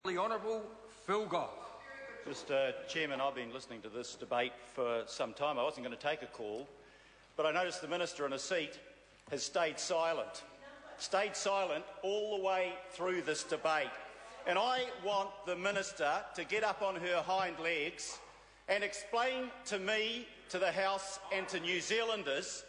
The Honourable Phil Goff. Mr. Chairman, I've been listening to this debate for some time. I wasn't going to take a call, but I noticed the Minister in a seat has stayed silent all the way through this debate. And I want the Minister to get up on her hind legs and explain to me, to the House and to New Zealanders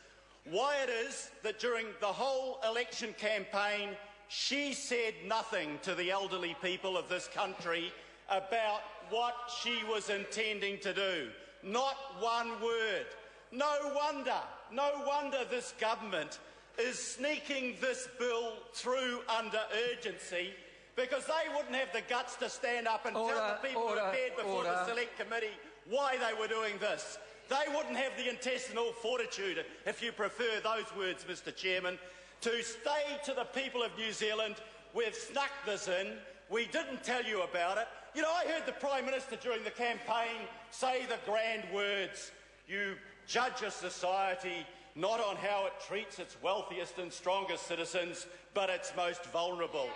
why it is that during the whole election campaign she said nothing to the elderly people of this country about what she was intending to do. Not one word. No wonder this government is sneaking this bill through under urgency, because they wouldn't have the guts to stand up and tell the people who appeared before the Select Committee why they were doing this. They wouldn't have the intestinal fortitude, if you prefer those words, Mr. Chairman, to say to the people of New Zealand, we've snuck this in, we didn't tell you about it. You know, I heard the Prime Minister during the campaign say the grand words, you judge a society not on how it treats its wealthiest and strongest citizens, but its most vulnerable.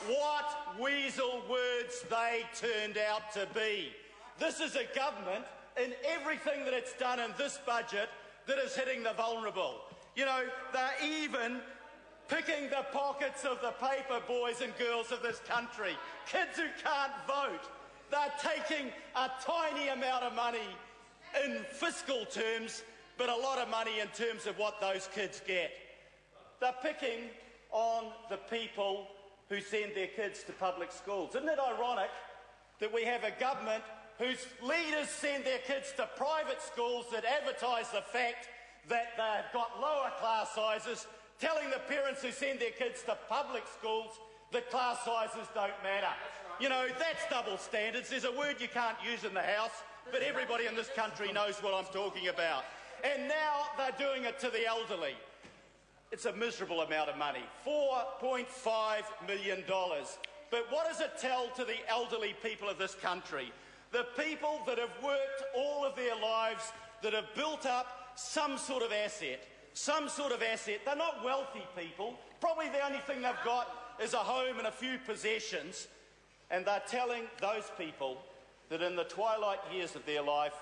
What weasel words they turned out to be. This is a government, in everything that it's done in this budget, that is hitting the vulnerable. You know, they're even picking the pockets of the paper boys and girls of this country, kids who can't vote. They're taking a tiny amount of money in fiscal terms, but a lot of money in terms of what those kids get. They're picking on the people who send their kids to public schools. Isn't it ironic that we have a government whose leaders send their kids to private schools that advertise the fact that they've got lower class sizes, telling the parents who send their kids to public schools that class sizes don't matter? You know, that's double standards. There's a word you can't use in the House, but everybody in this country knows what I'm talking about. And now they're doing it to the elderly. It's a miserable amount of money, $4.5 million. But what does it tell to the elderly people of this country? The people that have worked all of their lives, that have built up some sort of asset. They're not wealthy people. Probably the only thing they've got is a home and a few possessions. And they're telling those people that in the twilight years of their life,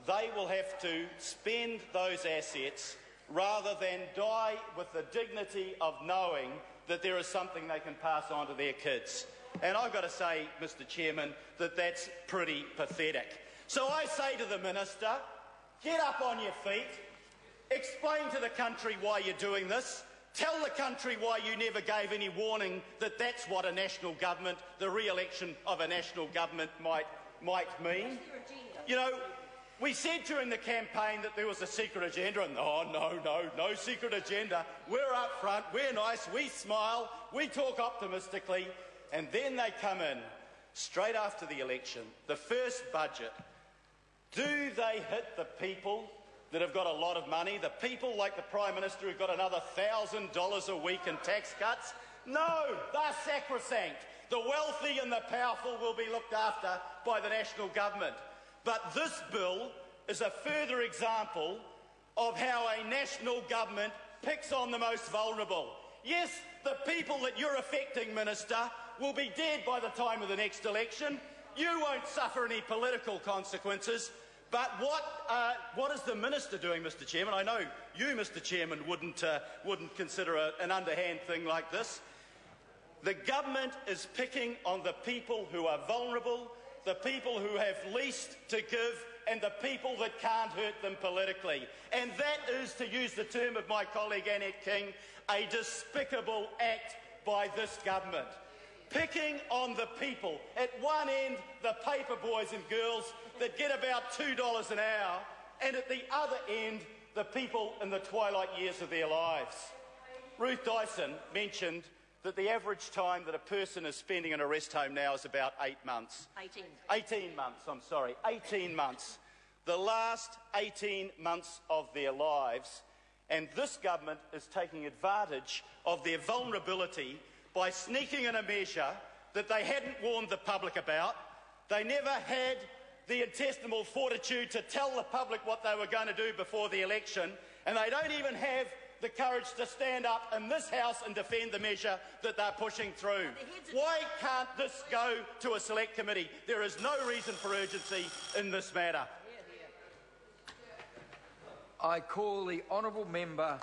they will have to spend those assets rather than die with the dignity of knowing that there is something they can pass on to their kids. And I've got to say, Mr. Chairman, that that's pretty pathetic. So I say to the Minister, get up on your feet, explain to the country why you're doing this, tell the country why you never gave any warning that that's what a national government, the re-election of a national government might mean. You know, we said during the campaign that there was a secret agenda, and no secret agenda. We're up front, we're nice, we smile, we talk optimistically, and then they come in straight after the election, the first budget. Do they hit the people that have got a lot of money, the people like the Prime Minister who've got another $1,000 a week in tax cuts? No, they're sacrosanct. The wealthy and the powerful will be looked after by the national government. But this bill is a further example of how a national government picks on the most vulnerable. Yes, the people that you're affecting, Minister, will be dead by the time of the next election. You won't suffer any political consequences. But what is the Minister doing, Mr. Chairman? I know you, Mr. Chairman, wouldn't consider an underhand thing like this. The government is picking on the people who are vulnerable, the people who have least to give, and the people that can't hurt them politically. And that is, to use the term of my colleague Annette King, a despicable act by this government. Picking on the people. At one end, the paper boys and girls that get about $2 an hour, and at the other end, the people in the twilight years of their lives. Ruth Dyson mentioned that the average time that a person is spending in a rest home now is about 8 months. 18 months, I'm sorry. 18 months. The last 18 months of their lives. And this government is taking advantage of their vulnerability by sneaking in a measure that they hadn't warned the public about. They never had the intestinal fortitude to tell the public what they were going to do before the election, and they don't even have the courage to stand up in this House and defend the measure that they're pushing through. Why can't this go to a select committee? There is no reason for urgency in this matter. I call the honourable member